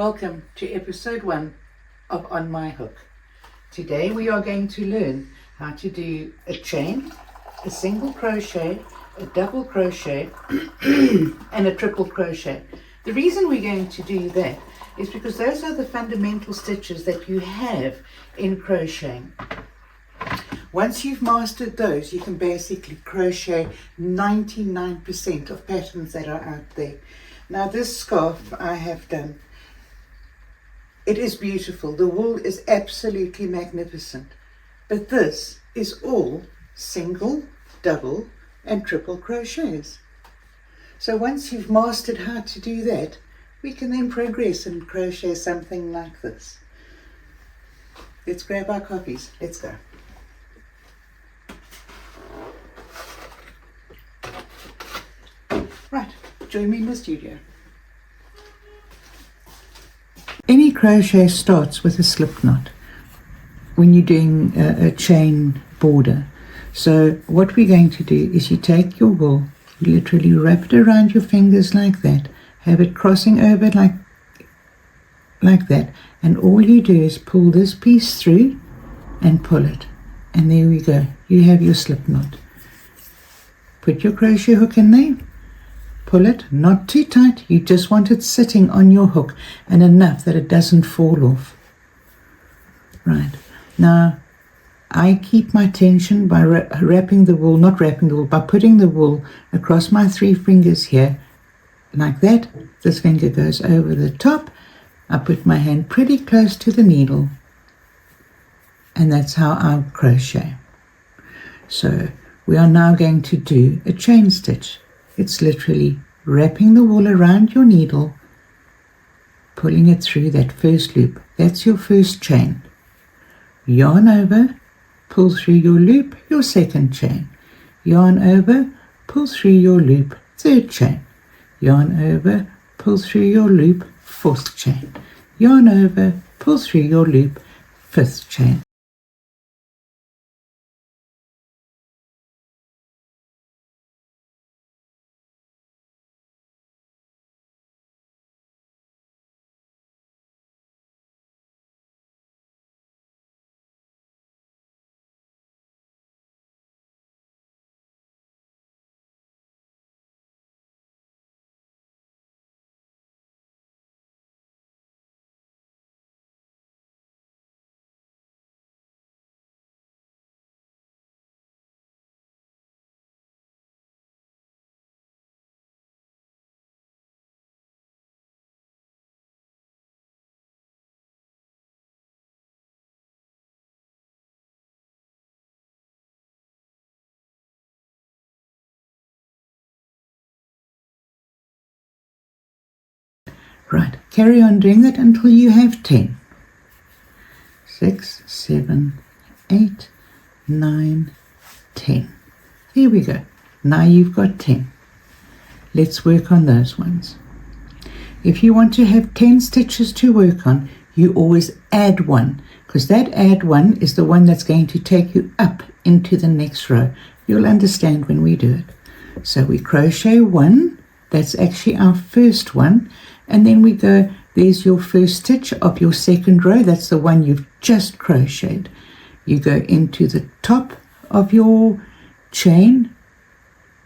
Welcome to episode 1 of On My Hook. Today we are going to learn how to do a chain, a single crochet, a double crochet and a triple crochet. The reason we're going to do that is because those are the fundamental stitches that you have in crocheting. Once you've mastered those, you can basically crochet 99% of patterns that are out there. Now this scarf I have done, it is beautiful. The wool is absolutely magnificent. But this is all single, double and triple crochets. So once you've mastered how to do that, we can then progress and crochet something like this. Let's grab our copies. Let's go. Right, join me in the studio. Any crochet starts with a slip knot when you're doing a chain border. So what we're going to do is you take your wool, you literally wrap it around your fingers like that, have it crossing over like that, and all you do is pull this piece through and pull it. And there we go, you have your slip knot. Put your crochet hook in there. Pull it, not too tight, you just want it sitting on your hook and enough that it doesn't fall off. Right, now I keep my tension by wrapping the wool, by putting the wool across my 3 fingers here, like that. This finger goes over the top, I put my hand pretty close to the needle, and that's how I crochet. So we are now going to do a chain stitch. It's literally wrapping the wool around your needle, pulling it through that first loop. That's your first chain. Yarn over, pull through your loop, your second chain. Yarn over, pull through your loop, third chain. Yarn over, pull through your loop, fourth chain. Yarn over, pull through your loop, fifth chain. Right, carry on doing that until you have 10. 6, 7, 8, 9, 10. There we go. Now you've got 10. Let's work on those ones. If you want to have 10 stitches to work on, you always add one, because that add one is the one that's going to take you up into the next row. You'll understand when we do it. So we crochet 1, that's actually our first one, and then we go, there's your first stitch of your second row, that's the one you've just crocheted. You go into the top of your chain,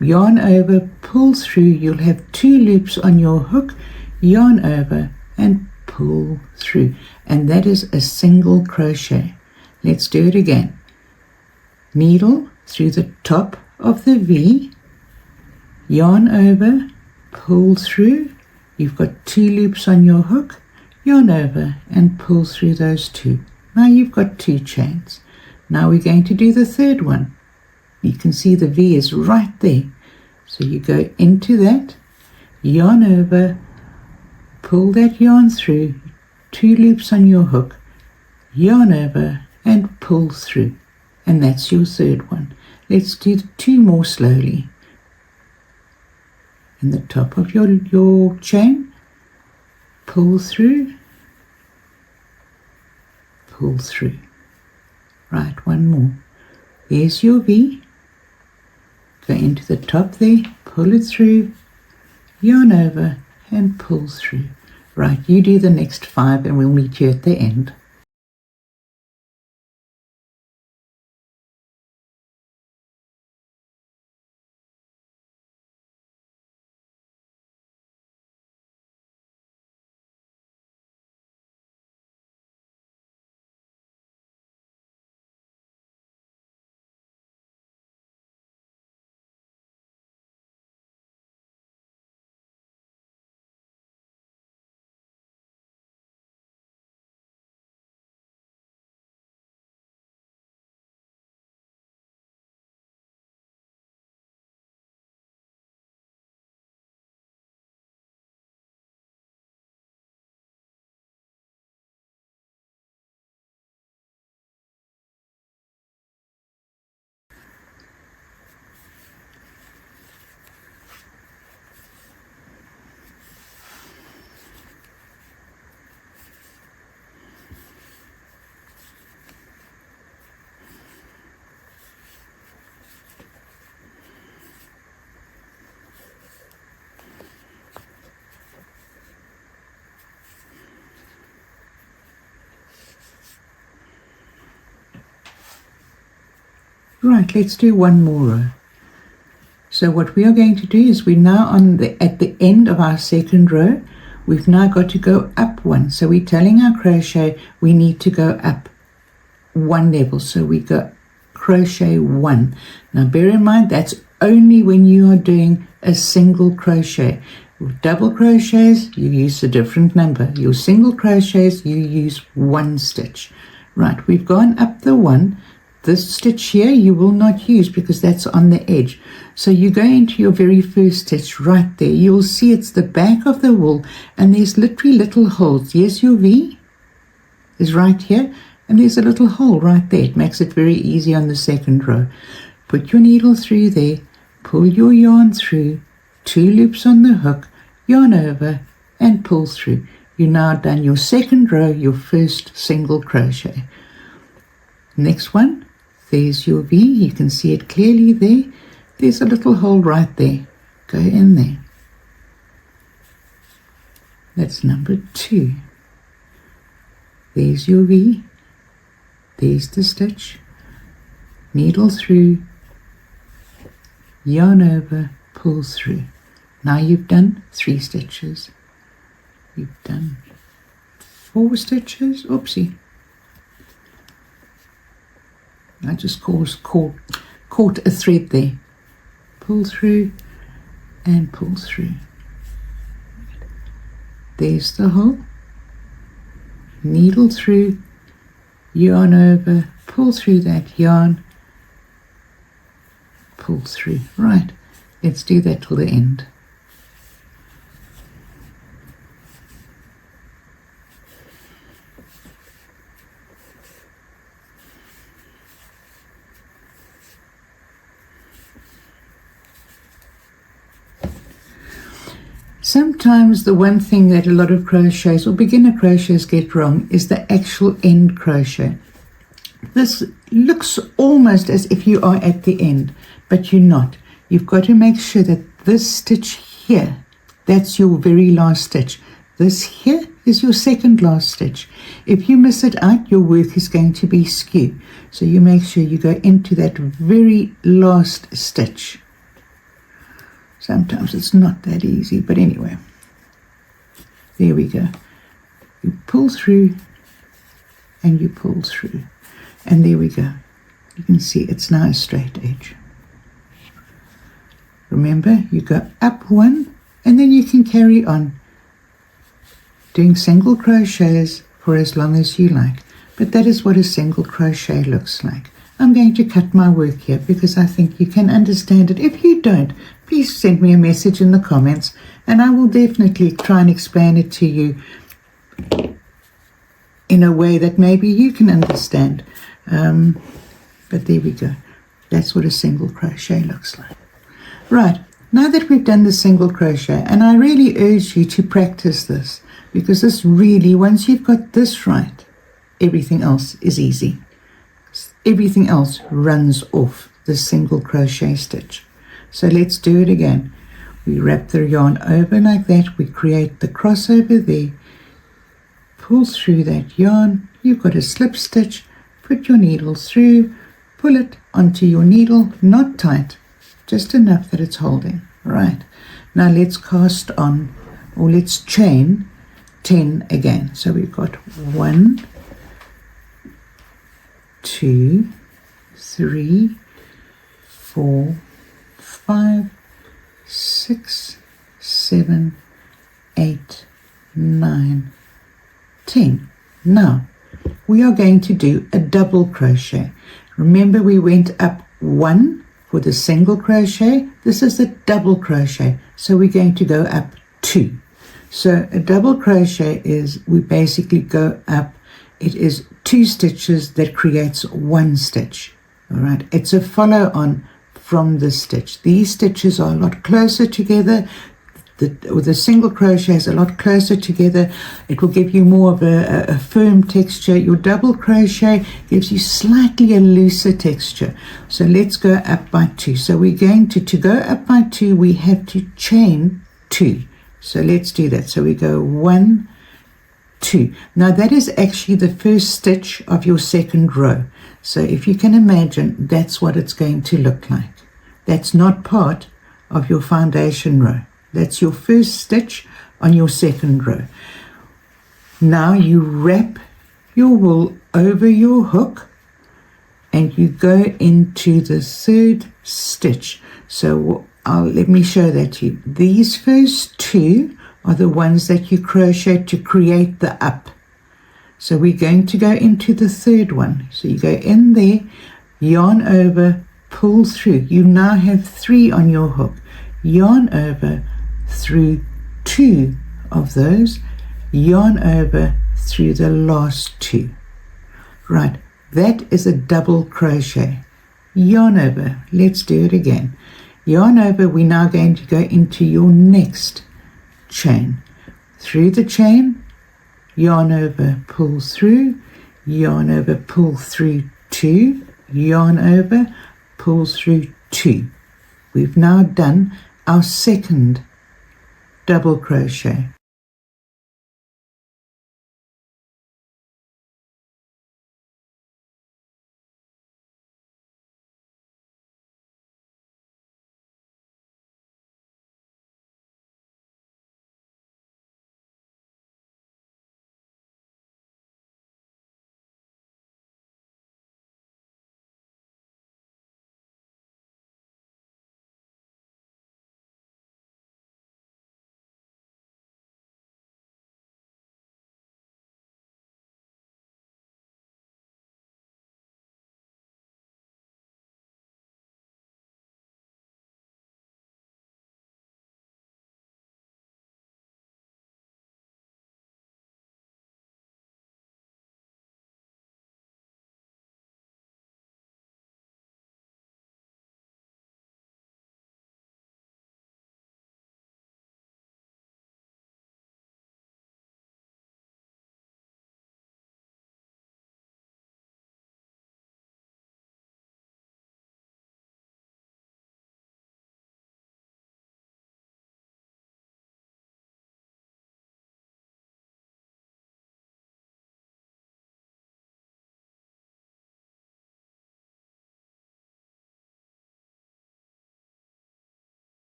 yarn over, pull through, you'll have 2 loops on your hook, yarn over and pull through, and that is a single crochet. Let's do it again. Needle through the top of the V, yarn over, pull through, you've got 2 loops on your hook, yarn over and pull through those 2. Now you've got 2 chains. Now we're going to do the third one. You can see the V is right there. So you go into that, yarn over, pull that yarn through, 2 loops on your hook, yarn over and pull through. And that's your third one. Let's do 2 more slowly. In the top of your chain, pull through, pull through. Right, one more. There's your V. Go into the top there, pull it through, yarn over and pull through. Right, you do the next 5 and we'll meet you at the end. Right, let's do one more row. So what we are going to do is we're now at the end of our second row. We've now got to go up 1. So we're telling our crochet we need to go up 1 level. So we go crochet 1. Now bear in mind that's only when you are doing a single crochet. With double crochets you use a different number. Your single crochets you use 1 stitch. Right, we've gone up the 1. This stitch here you will not use because that's on the edge. So you go into your very first stitch right there. You'll see it's the back of the wool and there's literally little holes. Yes, your V is right here and there's a little hole right there. It makes it very easy on the second row. Put your needle through there, pull your yarn through, 2 loops on the hook, yarn over and pull through. You've now done your second row, your first single crochet. Next one. There's your V, you can see it clearly there. There's a little hole right there. Go in there. That's number 2. There's your V. There's the stitch. Needle through, yarn over, pull through. Now you've done 3 stitches. You've done 4 stitches. Oopsie. I just caught a thread there. Pull through and pull through. There's the hole. Needle through, yarn over, pull through that yarn, pull through. Right, let's do that till the end. Sometimes the one thing that a lot of crochets or beginner crocheters get wrong is the actual end crochet. This looks almost as if you are at the end, but you're not. You've got to make sure that this stitch here, that's your very last stitch. This here is your second last stitch. If you miss it out, your work is going to be skew. So you make sure you go into that very last stitch. Sometimes it's not that easy, but anyway, there we go. You pull through and you pull through, and there we go. You can see it's now a straight edge. Remember, you go up 1 and then you can carry on doing single crochets for as long as you like, but that is what a single crochet looks like. I'm going to cut my work here because I think you can understand it. If you don't, please send me a message in the comments and I will definitely try and explain it to you in a way that maybe you can understand. But there we go. That's what a single crochet looks like. Right, now that we've done the single crochet, and I really urge you to practice this because this really, once you've got this right, everything else is easy. Everything else runs off the single crochet stitch. So let's do it again. We wrap the yarn over like that. We create the crossover there. pull through that yarn. You've got a slip stitch. Put your needle through, pull it onto your needle, not tight, just enough that it's holding. Right, now let's cast on, or let's chain 10 again. So we've got 1, 2, 3, 4, 5, 6, 7, 8, 9, 10. Now we are going to do a double crochet. Remember, we went up 1 for the single crochet. This is a double crochet, so we're going to go up 2. So a double crochet is, we basically go up, it is 2 stitches that creates 1 stitch. All right, it's a follow on from this stitch. These stitches are a lot closer together. The single crochet is a lot closer together. It will give you more of a firm texture. Your double crochet gives you slightly a looser texture. So let's go up by 2. So we're going to go up by 2, we have to chain 2. So let's do that. So we go 1, 2. Now that is actually the first stitch of your second row. So if you can imagine, that's what it's going to look like. That's not part of your foundation row. That's your first stitch on your second row. Now you wrap your wool over your hook and you go into the third stitch. So let me show that to you. These first 2 are the ones that you crochet to create the up. So we're going to go into the third one. So you go in there, yarn over, pull through. You now have 3 on your hook. Yarn over through 2 of those, yarn over through the last 2. Right, that is a double crochet. Yarn over, let's do it again. Yarn over, we're now going to go into your next chain. Through the chain, yarn over, pull through, yarn over, pull through 2, yarn over, pull through 2. We've now done our second double crochet.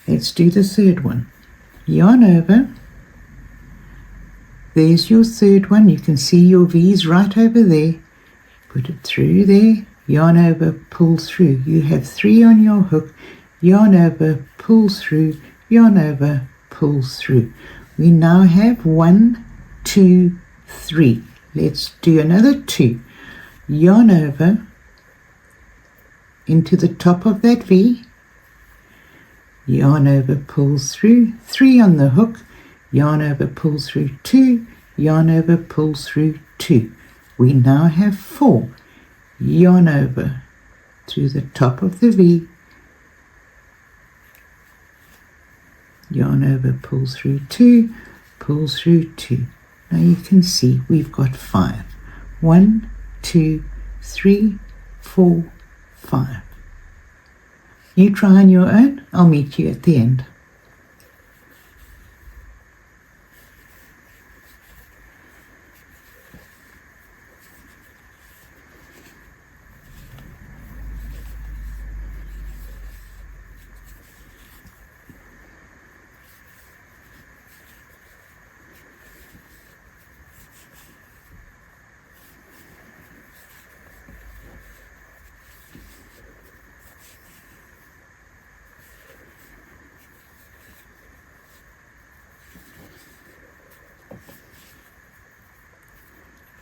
Let's do the third one. Yarn over. There's your third one. You can see your V's right over there. Put it through there. Yarn over, pull through. You have 3 on your hook. Yarn over, pull through. Yarn over, pull through. We now have 1, 2, 3. Let's do another 2. Yarn over into the top of that V, yarn over, pull through, 3 on the hook, yarn over, pull through, 2, yarn over, pull through, 2. We now have 4. Yarn over through the top of the V, yarn over, pull through, 2, pull through, 2. Now you can see we've got 5. 1, 2, 3, 4, 5. You try on your own. I'll meet you at the end.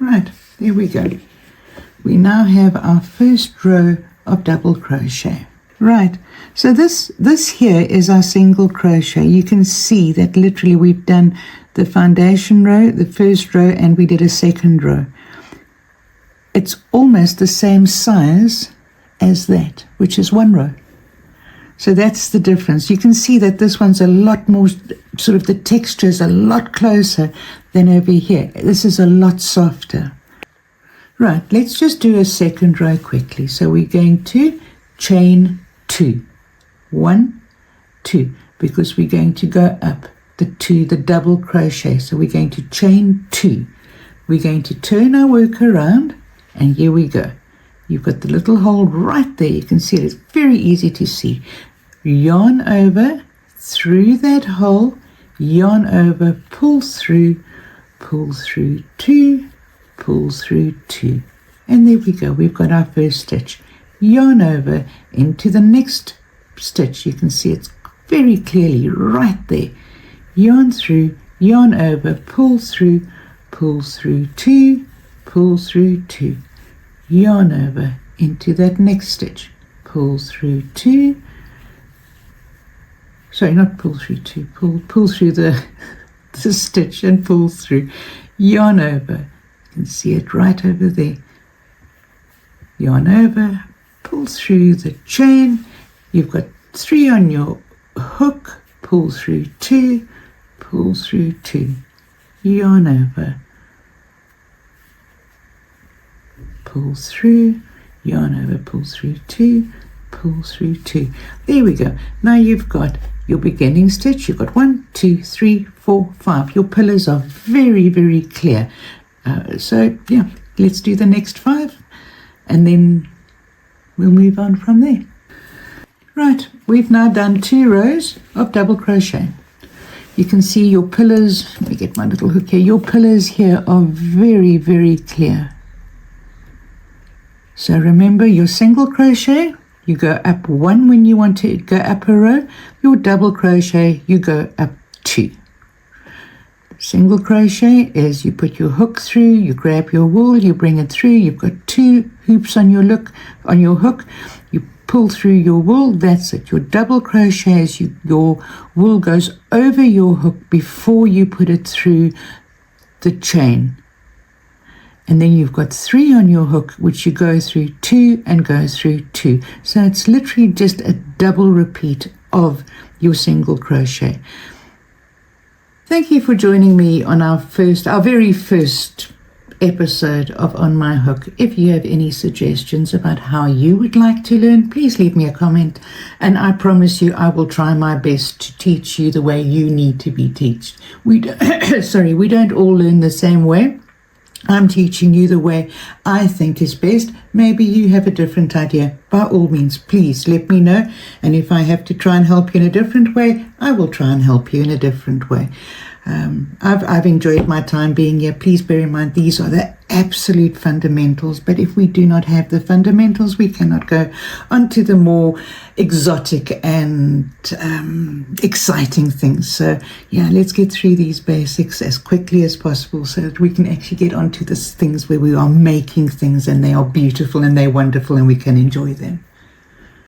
Right, there we go. We now have our first row of double crochet. Right, so this here is our single crochet. You can see that literally we've done the foundation row, the first row, and we did a second row. It's almost the same size as that, which is 1 row. So that's the difference. You can see that this one's a lot more, sort of the texture is a lot closer than over here. This is a lot softer. Right, let's just do a second row quickly. So we're going to chain 2. 1, 2, because we're going to go up the double crochet. So we're going to chain 2. We're going to turn our work around, and here we go. You've got the little hole right there. You can see it. It's very easy to see. Yarn over through that hole, yarn over, pull through 2, pull through 2, and there we go. We've got our first stitch. Yarn over into the next stitch. You can see it's very clearly right there. Yarn through, yarn over, pull through 2, pull through 2, yarn over into that next stitch, pull through 2, sorry, not pull through 2, pull through the stitch and pull through, yarn over, you can see it right over there, yarn over, pull through the chain, you've got 3 on your hook, pull through 2, pull through 2, yarn over, pull through, yarn over, pull through 2, pull through 2. There we go. Now you've got your beginning stitch. You've got 1, 2, 3, 4, 5. Your pillars are very, very clear. So yeah, let's do the next 5 and then we'll move on from there. Right, we've now done 2 rows of double crochet. You can see your pillars. Let me get my little hook here. Your pillars here are very, very clear. So remember your single crochet, you go up 1 when you want to go up a row. Your double crochet, you go up 2. Single crochet is you put your hook through, you grab your wool, you bring it through. You've got 2 hoops on your hook. You pull through your wool. That's it. Your double crochet is your wool goes over your hook before you put it through the chain. And then you've got 3 on your hook, which you go through 2 and go through 2. So it's literally just a double repeat of your single crochet. Thank you for joining me on our very first episode of On My Hook. If you have any suggestions about how you would like to learn, please leave me a comment, and I promise you I will try my best to teach you the way you need to be taught. We don't all learn the same way. I'm teaching you the way I think is best. Maybe you have a different idea. by all means, please let me know. And if I have to try and help you in a different way, I will try and help you in a different way. I've enjoyed my time being here. Please bear in mind, these are the absolute fundamentals, but if we do not have the fundamentals, we cannot go on to the more exotic and exciting things. So yeah, let's get through these basics as quickly as possible so that we can actually get onto the things where we are making things and they are beautiful and they're wonderful and we can enjoy them.